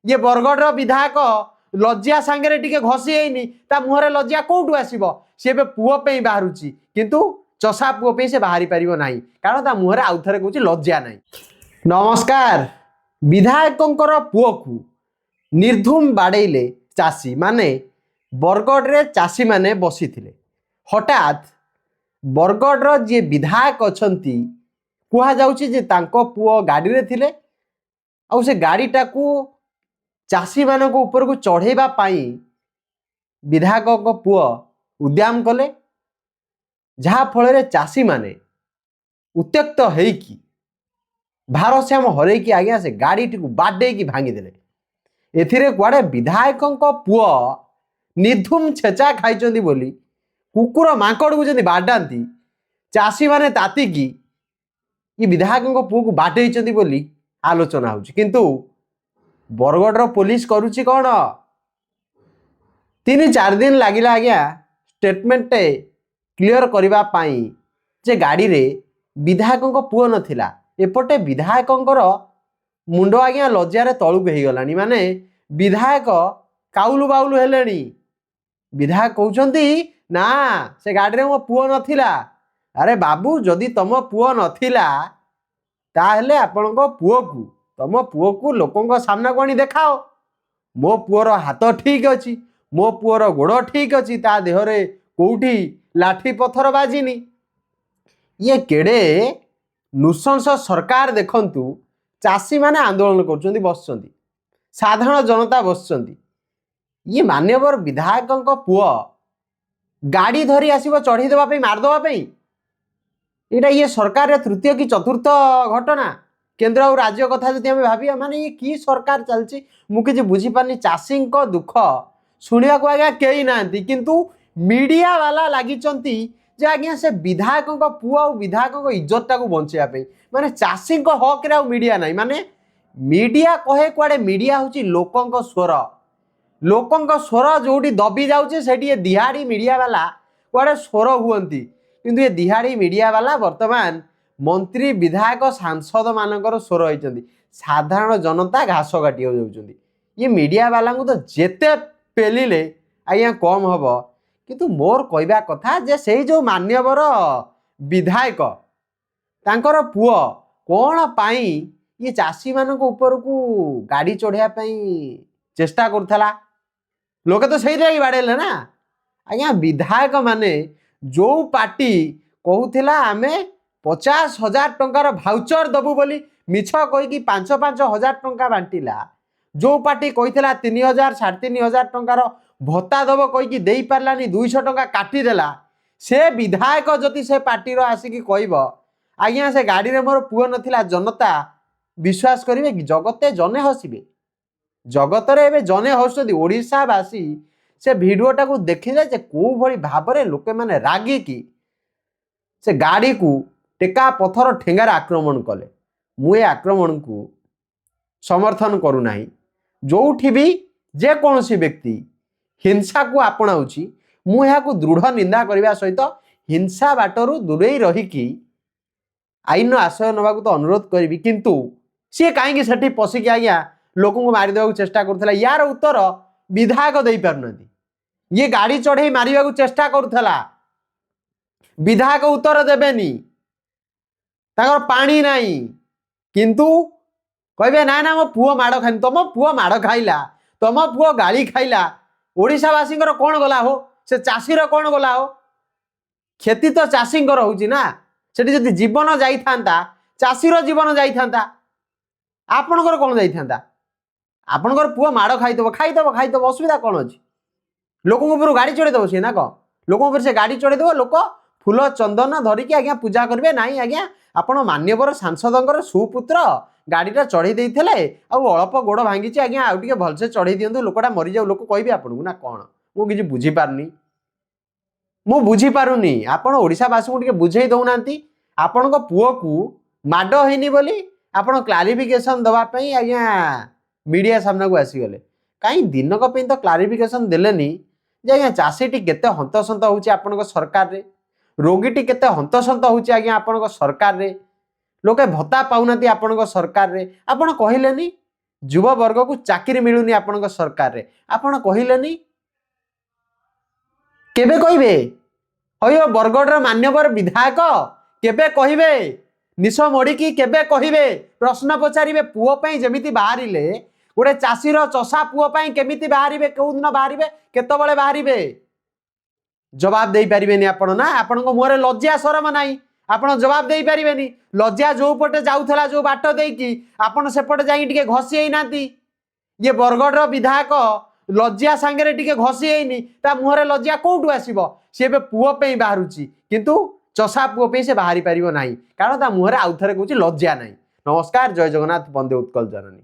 ये बरगढ़ विधायक लज्जा सांगे टिके घसी हैनी ता मुहरे लज्जा कोठू आसीबो सी ए पुओ पे बाहर किंतु चषा पुओ पे से बाहरी पारिबो नाही कारण ता मुहरे आउ थरे कहूची लज्जा नाही। नमस्कार। विधायकंकर पुओ को निर्धूम बाड़ेले चाषी माने बरगढ़ रे चाषी माने बसी थिले हठात बरगढ़ जी विधायक अछंती कुहा जाउची जे तांको पुओ गाड़ी रे थिले आ से गाड़ीटा को चाषी मान ऊपर को चढ़ेबा पाई विधायक को पुओ उद्यम कले जहा फल चाषी माने उत्त्यक्त होइकी भारसाम्य हरैकी आज्ञा से गाड़ी टी बाडे की भांगीदेले एथिरे कुआडे विधायकों पुओ निर्धूम छेचा खाई बोली कुकुर माकड़ को जब बाडाती चाषी माने तातिकी ये विधायकों पुओ को बाडे बोली आलोचना होची किंतु बरगढ़ पुलिस करुची कौन 3-4 दिन लगिला आज्ञा स्टेटमेंट क्लियर करबा पाई जे गाड़ी रे विधायकों पुओ नथिला एपटे विधायकंकर मुंड आज्ञा लज्जार तलुक हो गलानी माने विधायक काउलु बाउलु हेलेनी विधायक कहउचंती ना से गाड़ी रे मो पुओ नथिला अरे बाबू जदि तम पुओ नथिला ताहले आपनको पुओ को तम पुओ को लोकों सामना को आनी देखाओ मो पुओर हाथ ठीक अच्छी मो पुओर गोड़ ठीक अच्छी ता देहरे कोठी लाठी पत्थर बाजिनी ये केड़े नृशंस सरकार देखंतु चाषी माने आंदोलन कर बस साधारण जनता बस ये मान्यवर विधायकों पुओ गाड़ी धरी आसब चढ़ी देवाई मारदेवाई यहाँ ये सरकार रे तृतीय कि चतुर्थ घटना केंद्र और राज्य कथा जब आम भाविया माने ये कि सरकार चलती मुझे बुझीपारनी चाषी दुख शुणा को आज्ञा कई ना किंतु मीडिया वाला लगी जे आज्ञा से विधायकों पुओ और विधायकों इज्जतटा को बचाई माने चाषी हक रे मीडिया ना माने मीडिया कहे कुआडे मीडिया हूँ लोकों लोकों स्वर जो दबी जाऊे से दिहाड़ी मीडिया वाला कुआडे स्वर हुंती किंतु ये दिहाड़ी मीडिया वाला वर्तमान मंत्री विधायक सांसद मानकर स्वर होती साधारण जनता घास काटी हो ये मीडिया वाला तो जेते पेलिले आज्ञा कम हम किंतु मोर कहवा कथा जे से जो मान्यवर विधायक तांकर पुओ कौन पाई ये चाषी मान ऊपर को गाड़ी चढ़िया चेष्टा करुला लोके तो सही बाड़ेले ना आज्ञा विधायक माने जो पार्टी कहूला आमे 50,000 टंकार भाउचर दबु बोली मिछ कहीकि 5-5 हजार टंका बांटिला जो पार्टी कही 3,000 3,500 टंकार भत्ता दब कहीकि दे पारानी 200 टंका काटिदेला से विधायक जदि से पार्टी आसिकी कह आज्ञा से गाड़ी रे मोर पुओ नथिला जनता विश्वास करेंगे कि जगते जने हसबे जगत रे जने हसुँच ओडिशावासी से भिडियोटा को देखिले जे को भली भाव में लोके माने रागिकी से गाड़ी को टेका पथर ठेंगार आक्रमण कले मुए आक्रमण को समर्थन करूना जोठी भी जेकोसी व्यक्ति हिंसा को आपणाऊँच मुझे दृढ़ निंदा करने सहित हिंसा बाटर दूरे रहीकि आईन आश्रय नवा तो अनुरोध करी किंतु सी कहीं से पशिकी आज्ञा लोक को मारिदेवा चेष्टा करुला यार उत्तर विधायक दे पारना ये गाड़ी चढ़े मारिबा चेष्टा करुला विधायक उत्तर देवेनी ताकर पानी नाही किंतु कहबे ना ना मो पुओ माड़ खाई तुम पुओ माड़ खाइला तुम पुओ गाली खाइला ओडिशावासी कौन गला हो से चाषीर कौन गला हो क्षति तो चाषी होची ना सेठी जदि जीवन जाई थांता चाषीर जीवन जाई थांता आपणकर कौन जाई थांता आपणकर पुओ माड़ खाईदब असुविधा कौन अच्छी लोकों ऊपर गाड़ी चढ़ेदेव सी ना कौन लोकों ऊपर से गाड़ी चढ़ेदेव लोक फूल चंदन धरिकी आज्ञा पूजा करेंगे ना आज्ञा आपण मान्यवर सांसद सुपुत्र गाड़ीटा चढ़े देते अल्प गोड़ भांगी आज्ञा आउ टे भलसे चढ़े दिंतु लोकटा मरी जाऊ लोक कहे आपको ना कौन मुझे बुझीपारनी मु बुझीपारुनी आपण ओडिशावासी को बुझे दौना आपण पुओ को माड होनी बोली आपण क्लारिफिकेशन दवाई आज्ञा मीडिया सामना को आसीगले कहीं दिनक तो क्लारिफिकेशन देलेनी जे आज्ञा चाषीटी केते हंतसंत होउची आपनको सरकार रे रोगीटी केते हंतसंत होउची आज्ञा आपनको सरकार रे लोके भत्ता पाउनाती आपनको सरकार रे आपण कहिलेनी युववर्ग को चाकरी मिलूनी आपण सरकार रे आपण कहलेनी केबे कहबे हयो बरगढ़ मान्यवर विधायक केबे कहबे निश मोड़िकी केबे कहबे प्रश्न पचारे पुओ जमीती बाहर गोटे चाषीर चषा पुओ केमिति बाहर कौ दिन बाहर केतबले बाहर जवाब दे पारे आपण ना आपण मुहर लज्जा शरम नाई आपण जवाब दे पारे लज्जा जो पटे जाऊला जो बाट देकी आपण सेपटे जाइए घसी ना ये बरगढ़ विधायक लज्जा सांगे टे घसी है ता मुहर लज्जा कौटू आसब सी पुओ बाहर किंतु चषा पुओ से बाहरी पार ना कारण ता मुहर आउ थे कौच लज्जा ना। नमस्कार, जय जगन्नाथ, वंदे उत्कल जननी।